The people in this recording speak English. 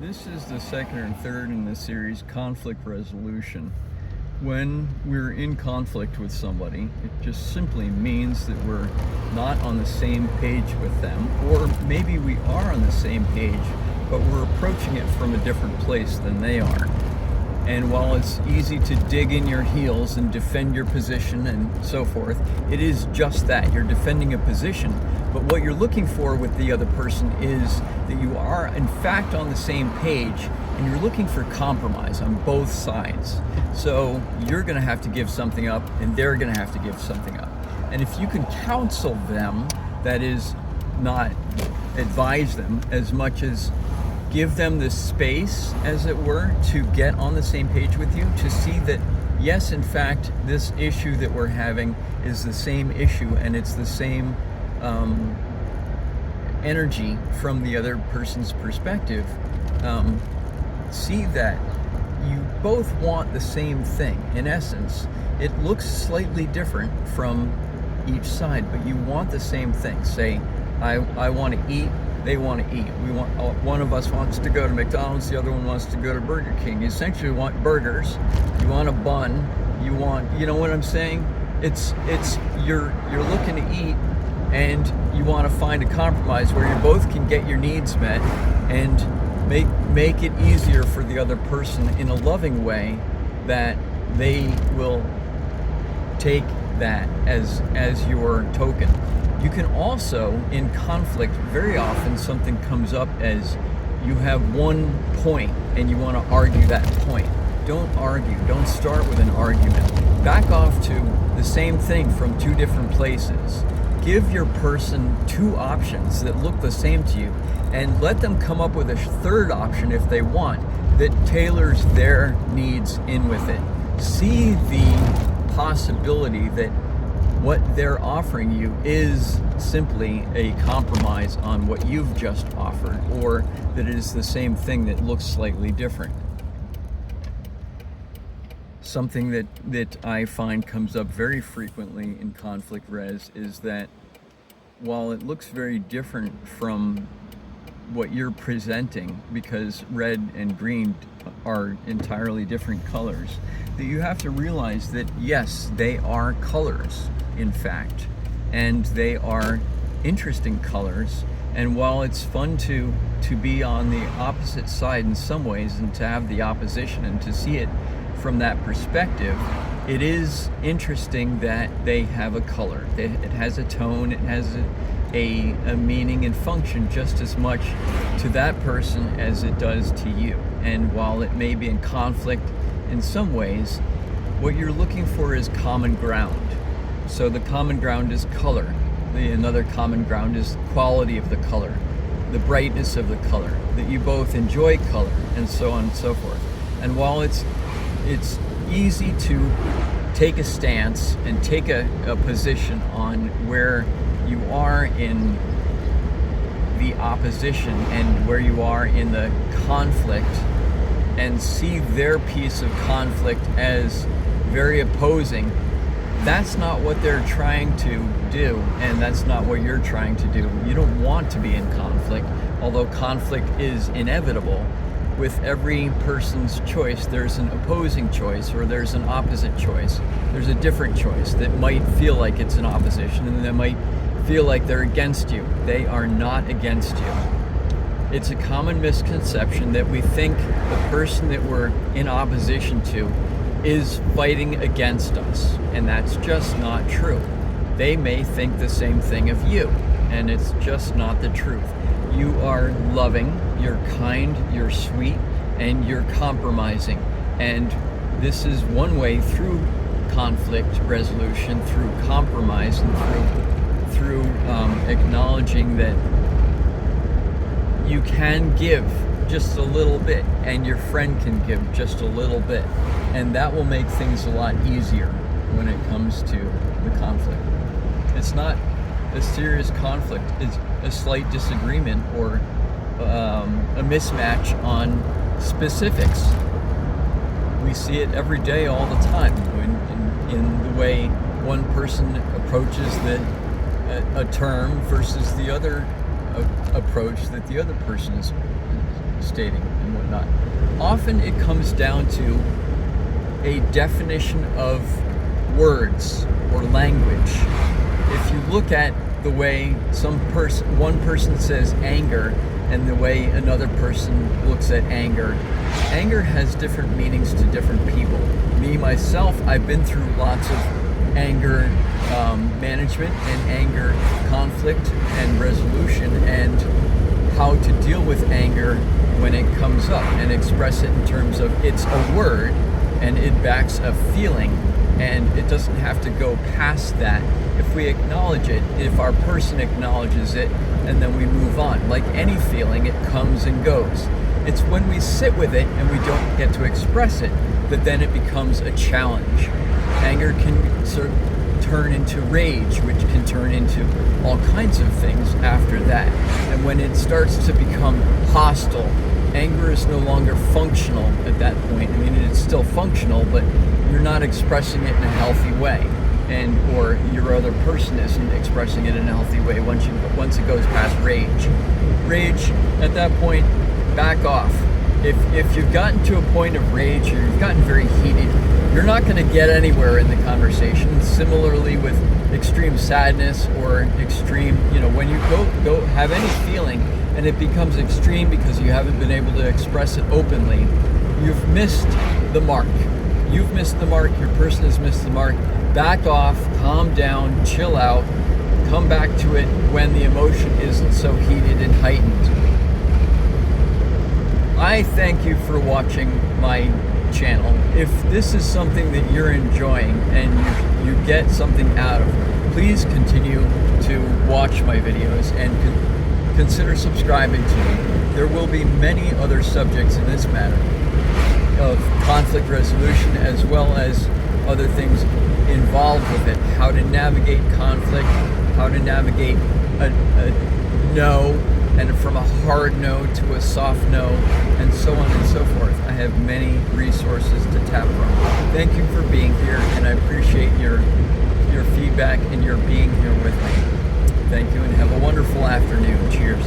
This is the second or third in the series, Conflict Resolution. When we're in conflict with somebody, it just simply means that we're not on the same page with them, or maybe we are on the same page, but we're approaching it from a different place than they are. And while it's easy to dig in your heels and defend your position and so forth, it is just that. You're defending a position, but what you're looking for with the other person is that you are in fact on the same page, and you're looking for compromise on both sides. So you're going to have to give something up, and they're going to have to give something up. And if you can counsel them, that is, not advise them as much as give them the space, as it were, to get on the same page with you, to see that, yes, in fact, this issue that we're having is the same issue, and it's the same energy from the other person's perspective. See that you both want the same thing. In essence, it looks slightly different from each side, but you want the same thing. Say, I want to eat, they want to eat. One of us wants to go to McDonald's, the other one wants to go to Burger King. You essentially want burgers, you want a bun, you know what I'm saying? It's you're looking to eat, and you want to find a compromise where you both can get your needs met and make it easier for the other person in a loving way, that they will take that as your token. You can also, in conflict, very often something comes up as you have one point and you want to argue that point. Don't argue. Don't start with an argument. Back off to the same thing from two different places. Give your person two options that look the same to you, and let them come up with a third option if they want, that tailors their needs in with it. See the possibility that what they're offering you is simply a compromise on what you've just offered, or that it is the same thing that looks slightly different. Something that I find comes up very frequently in conflict res is that while it looks very different from what you're presenting, because red and green are entirely different colors, that you have to realize that yes, they are colors, in fact, and they are interesting colors. And while it's fun to be on the opposite side in some ways, and to have the opposition and to see it from that perspective, it is interesting that they have a color. It has a tone, it has a meaning and function just as much to that person as it does to you. And while it may be in conflict in some ways, what you're looking for is common ground. So the common ground is color. Another common ground is quality of the color, the brightness of the color, that you both enjoy color, and so on and so forth. And while it's easy to take a stance and take a position on where you are in the opposition and where you are in the conflict, and see their piece of conflict as very opposing, that's not what they're trying to do, and that's not what you're trying to do. You don't want to be in conflict, although conflict is inevitable. With every person's choice, there's an opposing choice, or there's an opposite choice. There's a different choice that might feel like it's an opposition, and that might feel like they're against you. They are not against you. It's a common misconception that we think the person that we're in opposition to is fighting against us, and that's just not true. They may think the same thing of you, and it's just not the truth. You are loving, you're kind, you're sweet, and you're compromising. And this is one way through conflict resolution, through compromise, and through acknowledging that you can give just a little bit, and your friend can give just a little bit, and that will make things a lot easier when it comes to the conflict. It's not a serious conflict, it's a slight disagreement or a mismatch on specifics. We see it every day, all the time, in the way one person approaches a term versus the other approach that the other person is stating and whatnot. Often it comes down to a definition of words or language. If you look at the way one person says anger and the way another person looks at anger, anger has different meanings to different people. Me, myself, I've been through lots of anger management and anger conflict and resolution, and how to deal with anger when it comes up and express it in terms of it's a word and it backs a feeling, and it doesn't have to go past that. If we acknowledge it, if our person acknowledges it, and then we move on. Like any feeling, it comes and goes. It's when we sit with it and we don't get to express it that then it becomes a challenge. Anger can sort of turn into rage, which can turn into all kinds of things after that. And when it starts to become hostile, anger is no longer functional at that point. I mean, it's still functional, but you're not expressing it in a healthy way, or your other person isn't expressing it in a healthy way once it goes past rage. Rage, at that point, back off. If you've gotten to a point of rage, or you've gotten very heated, you're not going to get anywhere in the conversation. Similarly with extreme sadness or extreme, when you go have any feeling and it becomes extreme because you haven't been able to express it openly, you've missed the mark. You've missed the mark, your person has missed the mark. Back off, calm down, chill out, come back to it when the emotion isn't so heated and heightened. I thank you for watching my channel. If this is something that you're enjoying and you get something out of, please continue to watch my videos and consider subscribing to me. There will be many other subjects in this matter of conflict resolution, as well as other things involved with it. How to navigate conflict, how to navigate a no, and from a hard no to a soft no, and so on and so forth. I have many resources to tap from. Thank you for being here, and I appreciate your feedback and your being here with me. Thank you, and have a wonderful afternoon. Cheers.